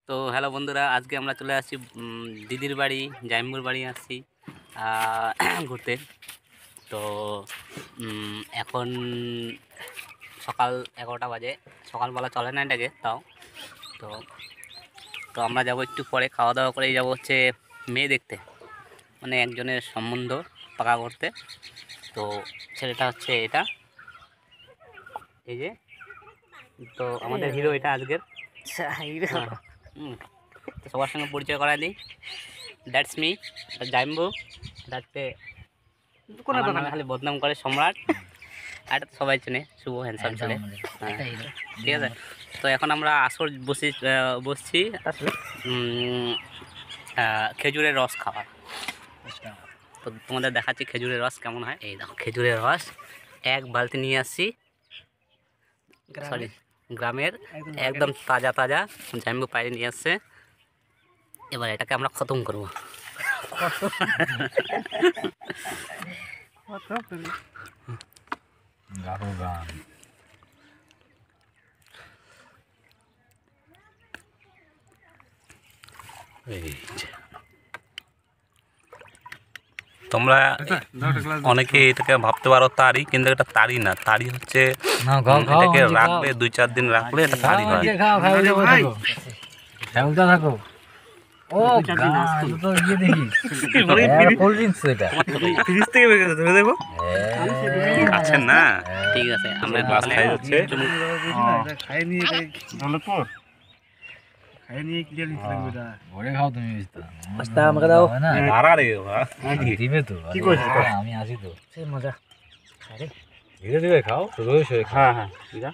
তো হ্যালো বন্ধুরা, আজকে আমরা চলে আসছি দিদির বাড়ি, জাইম্বুর বাড়ি আসছি ঘুরতে। তো এখন সকাল 11টা বাজে। সকাল বলা চলে না এটাকে, তাও তো তো আমরা যাব একটু পরে, খাওয়া দাওয়া করেই যাব হচ্ছে মেয়ে দেখতে, মানে একজনের সম্বন্ধ পাকা করতে। তো ছেলেটা হচ্ছে এটা, এই যে। তো আমাদের হিরো এটা আজকের। হ্যাঁ, তো সবার সঙ্গে পরিচয় করায় দিই। That's me, জাইম্বু। দ্যাটসে কোনো নামে খালি বদনাম করে সম্রাট। আর এটা তো সবাই চেনে, শুভ হ্যান্ডসাম ছেলে। হ্যাঁ, ঠিক আছে। তো এখন আমরা আসর বসছি খেজুরের রস খাওয়ার। তো তোমাদের দেখাচ্ছি খেজুরের রস কেমন হয়। এই দেখো খেজুরের রস এক বালতি নিয়ে আসছি, সরি গ্রামের, একদম তাজা তাজা জাইম্বু পাইরে নিয়ে আসছে। এবার এটাকে আমরা খতম করবো। তোমরা অনেকে এটাকে ভাবতে পারো তারি, কিন্তু এটা তারি না। তারি হচ্ছে এটাকে রাখলে 2-4 দিন রাখলে এটা তারি হয়। ও তো ইয়ে দেখি কোল্ড ড্রিঙ্কস এটা ফ্রিজ থেকে বের করে ধরে দেখো আচ্ছা না, ঠিক আছে। আমরা গ্লাস খাই হচ্ছে খাই নিয়ে ভালো পর খাই নিয়ে ক্লিয়ার নিতে লাগবে এটা ভরে খাও তুমি আস্তে আমাকে দাও না আরা রে দিবে তো কি কইছিস আমি আসি তো সেই মজা খাই রে ধীরে ধীরে খাও রোজ হয়ে হ্যাঁ হ্যাঁ এটা